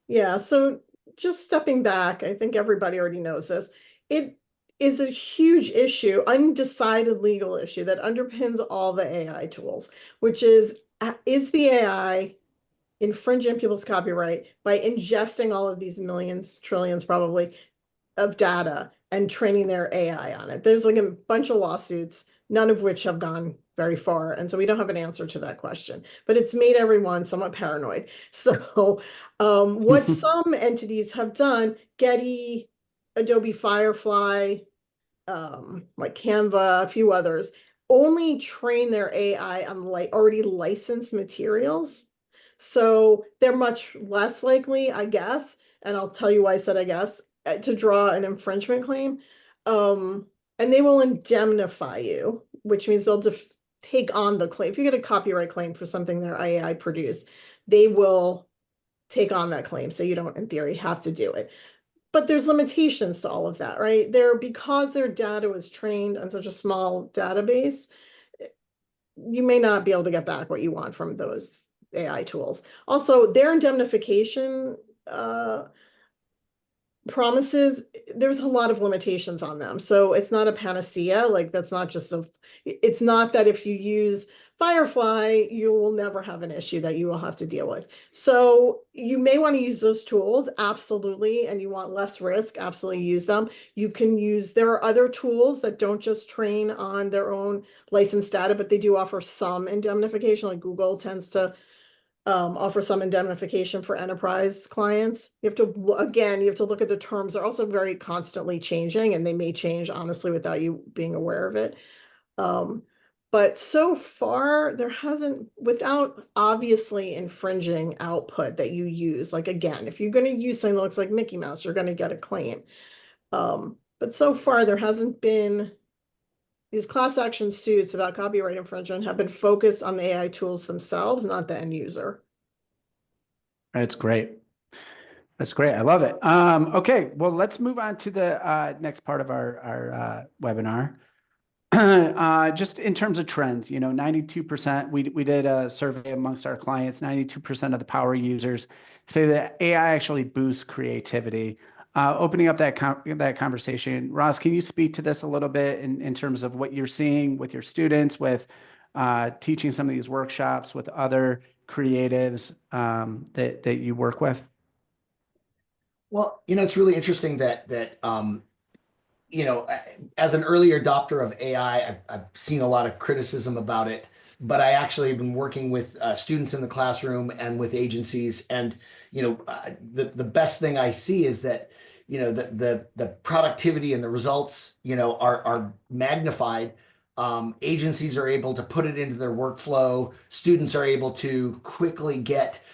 Speaker 3: Yeah, so just stepping back, I think everybody already knows this. It is a huge issue, undecided legal issue that underpins all the AI tools, which is the AI infringing people's copyright by ingesting all of these millions, trillions probably, of data and training their AI on it? There's like a bunch of lawsuits, none of which have gone very far. And so we don't have an answer to that question, but it's made everyone somewhat paranoid. So what some entities have done, Getty, Adobe Firefly, like Canva, a few others, only train their AI on already licensed materials. So they're much less likely, I guess, and I'll tell you why I said I guess, to draw an infringement claim. And they will indemnify you, which means they'll take on the claim. If you get a copyright claim for something their AI produced, they will take on that claim. So you don't, in theory, have to do it. But there's limitations to all of that, right? Because their data was trained on such a small database, you may not be able to get back what you want from those AI tools. Also, their indemnification promises, there's a lot of limitations on them. So it's not a panacea. Like, that's not just it's not that if you use Firefly, you will never have an issue that you will have to deal with. So you may want to use those tools, absolutely, and you want less risk, absolutely use them. You can use, there are other tools that don't just train on their own licensed data, but they do offer some indemnification. Like Google tends to offer some indemnification for enterprise clients. You have to look at the terms. They're also very constantly changing, and they may change honestly without you being aware of it. But so far there hasn't, without obviously infringing output that you use. Like, again, if you're going to use something that looks like Mickey Mouse, you're going to get a claim. But so far there hasn't been. These class action suits about copyright infringement have been focused on the AI tools themselves, not the end user.
Speaker 1: That's great. That's great. I love it. Okay, well, let's move on to the next part of our webinar. Just in terms of trends, 92%, we did a survey amongst our clients, 92% of the power users say that AI actually boosts creativity. Opening up that conversation, Ross, can you speak to this a little bit in terms of what you're seeing with your students, with teaching some of these workshops with other creatives that you work with?
Speaker 2: Well, it's really interesting that as an early adopter of AI, I've seen a lot of criticism about it, but I actually have been working with students in the classroom and with agencies, and the best thing I see is that the productivity and the results are magnified. Agencies are able to put it into their workflow. Students are able to quickly get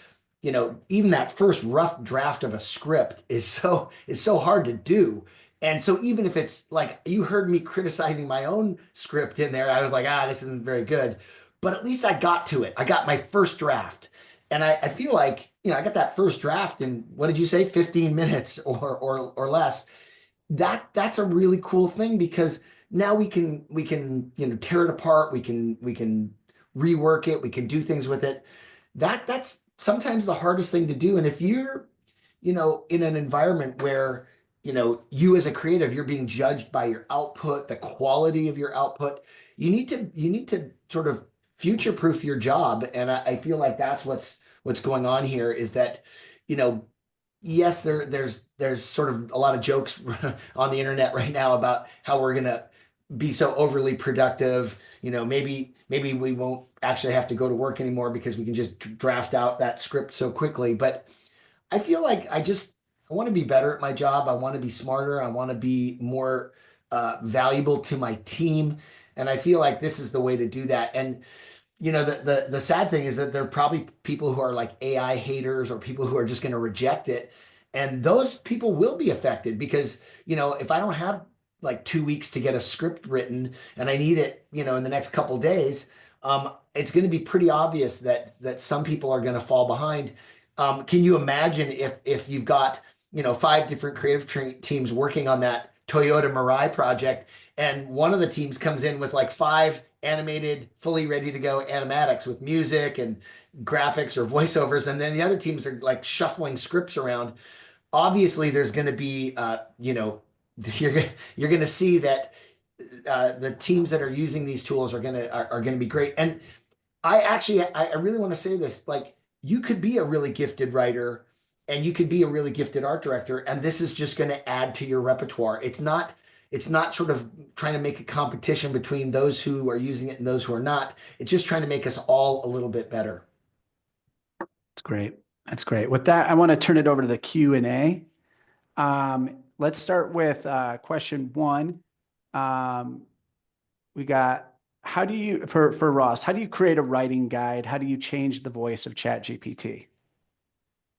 Speaker 2: even that first rough draft of a script is so hard to do. And so even if it's like you heard me criticizing my own script in there, I was like, this isn't very good. But at least I got to it. I got my first draft. And I feel like, I got that first draft in, what did you say, 15 minutes or less. That's a really cool thing, because now we can tear it apart. We can rework it. We can do things with it. That's sometimes the hardest thing to do. And if you're, in an environment where you as a creative, you're being judged by your output, the quality of your output. You need to sort of future-proof your job. And I feel like that's what's going on here, is that, yes, there's sort of a lot of jokes on the internet right now about how we're gonna be so overly productive. Maybe we won't actually have to go to work anymore because we can just draft out that script so quickly. But I feel like I want to be better at my job. I want to be smarter. I want to be more valuable to my team. And I feel like this is the way to do that. And, the sad thing is that there are probably people who are like AI haters, or people who are just going to reject it. And those people will be affected, because, if I don't have like 2 weeks to get a script written and I need it, in the next couple days, it's going to be pretty obvious that some people are going to fall behind. Can you imagine if you've got 5 different creative teams working on that Toyota Mirai project, and one of the teams comes in with like 5 animated, fully ready to go animatics with music and graphics or voiceovers, and then the other teams are like shuffling scripts around. Obviously, there's going to be, you're going to see that the teams that are using these tools are going to be great. And I really want to say this, like, you could be a really gifted writer and you could be a really gifted art director, and this is just going to add to your repertoire. It's not sort of trying to make a competition between those who are using it and those who are not. It's just trying to make us all a little bit better.
Speaker 1: That's great. That's great. With that, I want to turn it over to the Q&A. Let's start with question 1. We got, how do you, for Ross, how do you create a writing guide? How do you change the voice of ChatGPT?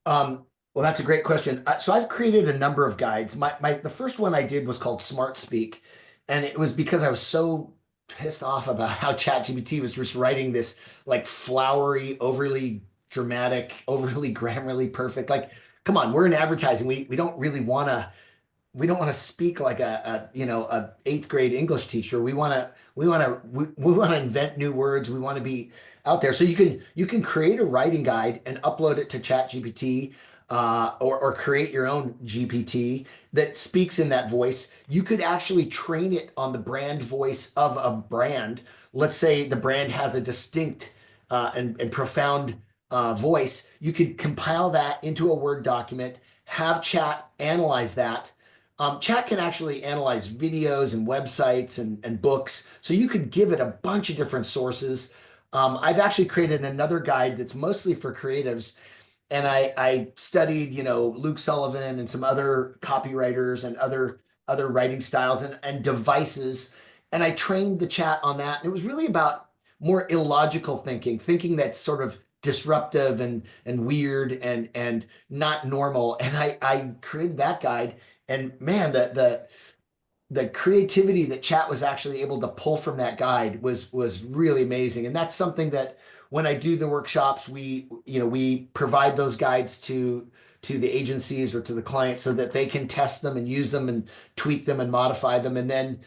Speaker 2: Well, that's a great question. So I've created a number of guides. The first one I did was called Smart Speak, and it was because I was so pissed off about how ChatGPT was just writing this like flowery, overly dramatic, overly grammarly perfect. Like, come on, we're in advertising. We don't really want to. We don't want to speak like a 8th grade English teacher. We want to invent new words. We want to be out there. So you can create a writing guide and upload it to ChatGPT. Or create your own GPT that speaks in that voice. You could actually train it on the brand voice of a brand. Let's say the brand has a distinct and profound voice. You could compile that into a Word document, have Chat analyze that. Chat can actually analyze videos and websites and books. So you could give it a bunch of different sources. I've actually created another guide that's mostly for creatives. And I studied, Luke Sullivan and some other copywriters and other writing styles and devices. and I trained the chat on that. And it was really about more illogical thinking, thinking that's sort of disruptive and weird and not normal. And I created that guide. And man, the creativity that chat was actually able to pull from that guide was really amazing. And that's something that when I do the workshops, we provide those guides to the agencies or to the client so that they can test them and use them and tweak them and modify them. And then,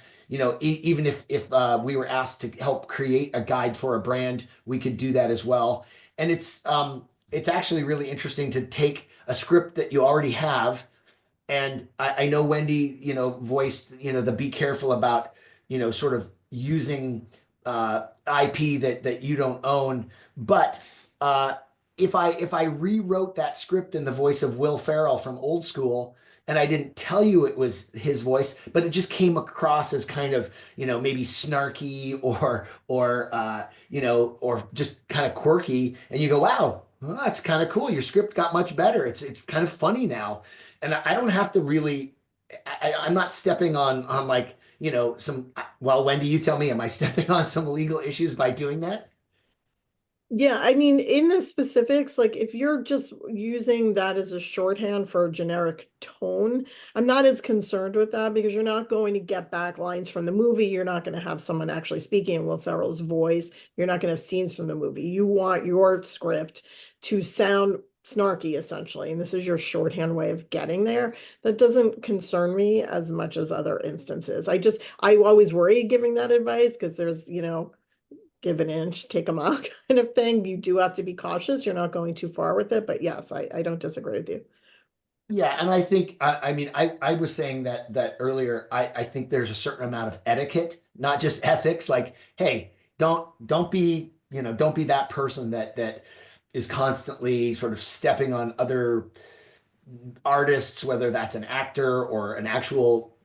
Speaker 2: even if we were asked to help create a guide for a brand, we could do that as well. And it's actually really interesting to take a script that you already have. And I know Wendy, voiced, the be careful about, sort of using IP that you don't own. But if I rewrote that script in the voice of Will Ferrell from Old School, and I didn't tell you it was his voice, but it just came across as kind of, maybe snarky or just kind of quirky, and you go, wow, well, that's kind of cool. Your script got much better. It's kind of funny now. And I don't have to really, I'm not stepping on like, well, Wendy, you tell me, am I stepping on some legal issues by doing that?
Speaker 3: Yeah, I mean, in the specifics, like if you're just using that as a shorthand for a generic tone, I'm not as concerned with that because you're not going to get back lines from the movie. You're not going to have someone actually speaking in Will Ferrell's voice. You're not going to have scenes from the movie. You want your script to sound snarky, essentially, and this is your shorthand way of getting there. That doesn't concern me as much as other instances. I always worry giving that advice because there's, give an inch, take a mile kind of thing. You do have to be cautious. You're not going too far with it. But yes, I don't disagree with you.
Speaker 2: Yeah, and I think I mean I was saying that earlier. I think there's a certain amount of etiquette, not just ethics. Like, hey, don't be don't be that person that is constantly sort of stepping on other artists, whether that's an actor or an actual,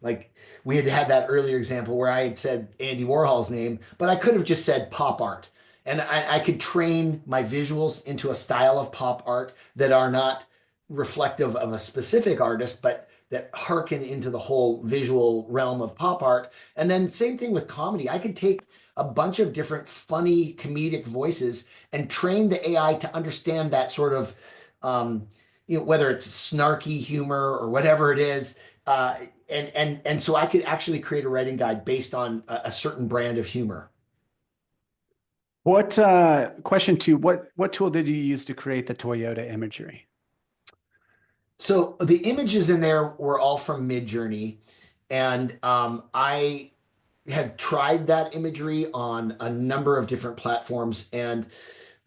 Speaker 2: like we had that earlier example where I had said Andy Warhol's name, but I could have just said pop art. And I could train my visuals into a style of pop art that are not reflective of a specific artist, but that hearken into the whole visual realm of pop art. And then same thing with comedy. I could take a bunch of different funny comedic voices and train the AI to understand that sort of whether it's snarky humor or whatever it is. And so I could actually create a writing guide based on a certain brand of humor.
Speaker 1: What question two, what tool did you use to create the Toyota imagery?
Speaker 2: So the images in there were all from Midjourney, and I have tried that imagery on a number of different platforms, and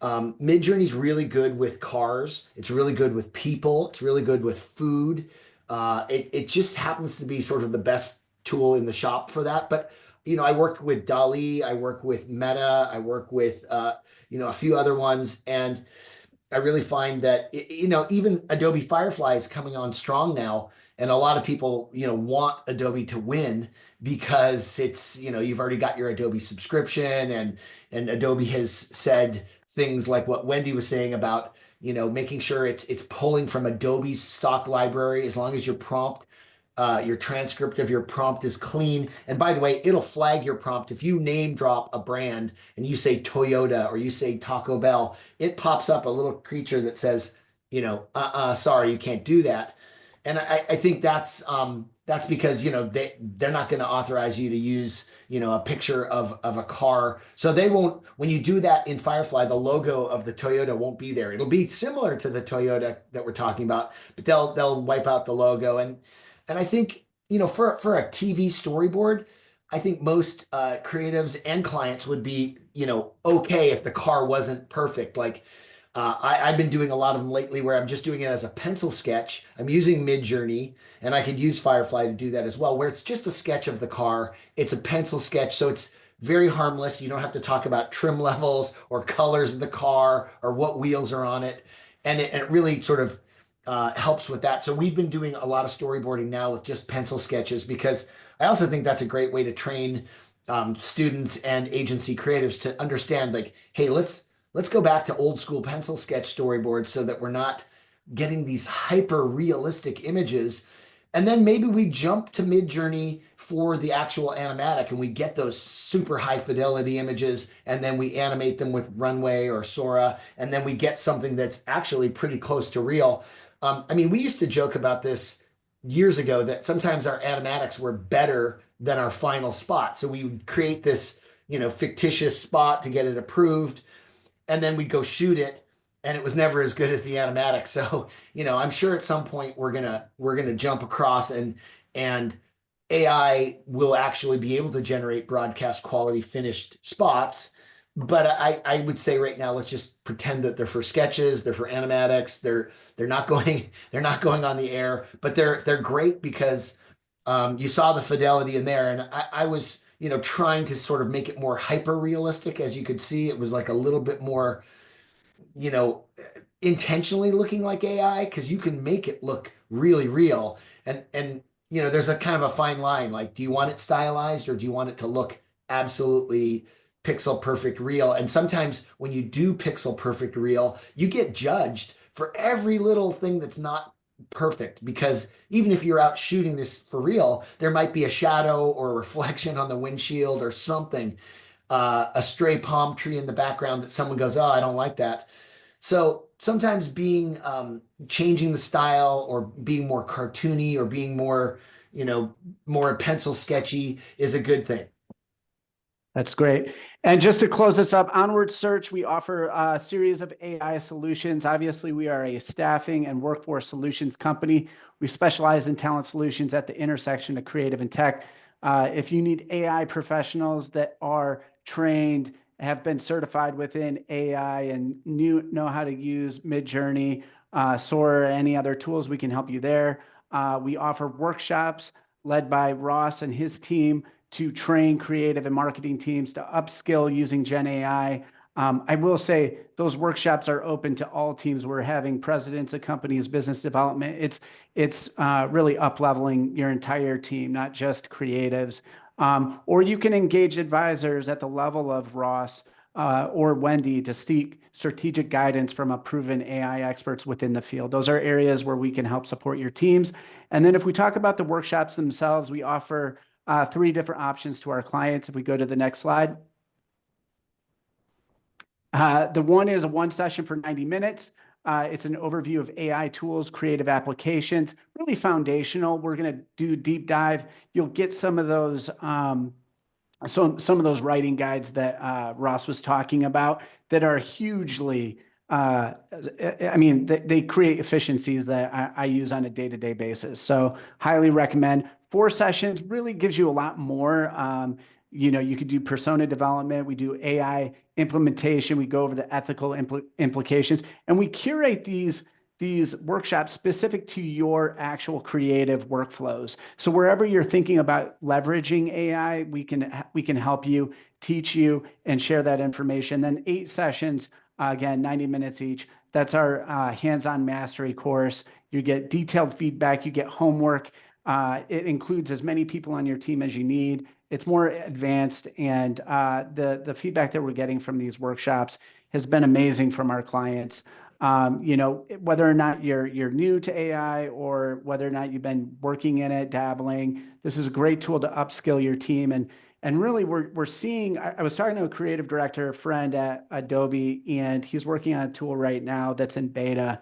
Speaker 2: Midjourney's really good with cars. It's really good with people. It's really good with food. It just happens to be sort of the best tool in the shop for that. But I work with DALL-E, I work with Meta, I work with a few other ones, and I really find that even Adobe Firefly is coming on strong now, and a lot of people want Adobe to win because it's you've already got your Adobe subscription, and Adobe has said things like what Wendy was saying about making sure it's pulling from Adobe's stock library as long as your prompt. Your transcript of your prompt is clean. And by the way, it'll flag your prompt. If you name drop a brand and you say Toyota or you say Taco Bell, it pops up a little creature that says, sorry, you can't do that. And I think that's because, they're not going to authorize you to use, a picture of a car. So they won't, when you do that in Firefly, the logo of the Toyota won't be there. It'll be similar to the Toyota that we're talking about, but they'll wipe out the logo. And I think, for a TV storyboard, I think most creatives and clients would be, okay if the car wasn't perfect. Like I've been doing a lot of them lately where I'm just doing it as a pencil sketch. I'm using Midjourney, and I could use Firefly to do that as well, where it's just a sketch of the car. It's a pencil sketch, so it's very harmless. You don't have to talk about trim levels or colors of the car or what wheels are on it. And it really sort of helps with that. So we've been doing a lot of storyboarding now with just pencil sketches because I also think that's a great way to train students and agency creatives to understand, like, hey, let's go back to old school pencil sketch storyboards so that we're not getting these hyper realistic images. And then maybe we jump to Midjourney for the actual animatic and we get those super high fidelity images and then we animate them with Runway or Sora and then we get something that's actually pretty close to real. I mean, we used to joke about this years ago that sometimes our animatics were better than our final spot. So we would create this, fictitious spot to get it approved and then we'd go shoot it and it was never as good as the animatic. So, I'm sure at some point we're gonna jump across and AI will actually be able to generate broadcast quality finished spots. But I would say right now, let's just pretend that they're for sketches, they're for animatics, they're not going they're not going on the air, but they're great because you saw the fidelity in there, and I was trying to sort of make it more hyper realistic. As you could see, it was like a little bit more you know, intentionally looking like AI because you can make it look really real. And there's a kind of a fine line. Like, do you want it stylized or do you want it to look absolutely pixel perfect real? And sometimes when you do pixel perfect real, you get judged for every little thing that's not perfect because even if you're out shooting this for real, there might be a shadow or a reflection on the windshield or something, a stray palm tree in the background that someone goes, oh, I don't like that. So sometimes being changing the style or being more cartoony or being more pencil sketchy is a good thing.
Speaker 1: That's great. And just to close this up, Onward Search, we offer a series of AI solutions. Obviously, we are a staffing and workforce solutions company. We specialize in talent solutions at the intersection of creative and tech. If you need AI professionals that are trained, have been certified within AI and know how to use Midjourney, Sora, or any other tools, we can help you there. We offer workshops led by Ross and his team to train creative and marketing teams to upskill using Gen AI. I will say those workshops are open to all teams. We're having presidents of companies, business development. It's really up-leveling your entire team, not just creatives. Or you can engage advisors at the level of Ross or Wendy to seek strategic guidance from a proven AI experts within the field. Those are areas where we can help support your teams. And then if we talk about the workshops themselves, we offer 3 different options to our clients. If we go to the next slide. The one is a 1 session for 90 minutes. It's an overview of AI tools, creative applications, really foundational. We're going to do a deep dive. You'll get some of those some of those writing guides that Ross was talking about that are hugely, they create efficiencies that I use on a day-to-day basis. So highly recommend. 4 sessions really gives you a lot more. You could do persona development. We do AI implementation. We go over the ethical implications, and we curate these workshops specific to your actual creative workflows. So wherever you're thinking about leveraging AI, we can help you, teach you, and share that information. Then 8 sessions, again, 90 minutes each. That's our hands-on mastery course. You get detailed feedback. You get homework. It includes as many people on your team as you need. It's more advanced, and the feedback that we're getting from these workshops has been amazing from our clients. Whether or not you're new to AI or whether or not you've been working in it, dabbling, this is a great tool to upskill your team. And really, we're seeing. I was talking to a creative director friend at Adobe, and he's working on a tool right now that's in beta.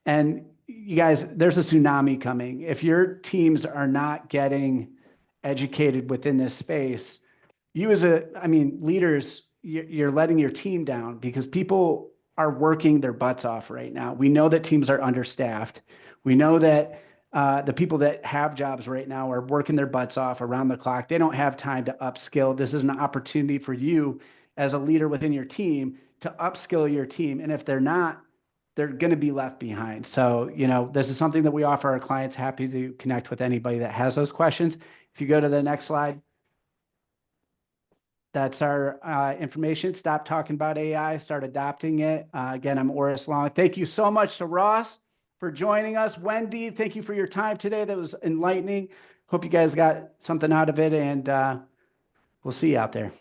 Speaker 1: And you guys, there's a tsunami coming. If your teams are not getting educated within this space, you as leaders, you're letting your team down because people are working their butts off right now. We know that teams are understaffed. We know that the people that have jobs right now are working their butts off around the clock. They don't have time to upskill. This is an opportunity for you as a leader within your team to upskill your team. And if they're not, they're going to be left behind. So, this is something that we offer our clients. Happy to connect with anybody that has those questions. If you go to the next slide, that's our information. Stop talking about AI, start adopting it. Again, I'm Oris Long. Thank you so much to Ross for joining us. Wendy, thank you for your time today. That was enlightening. Hope you guys got something out of it, and we'll see you out there.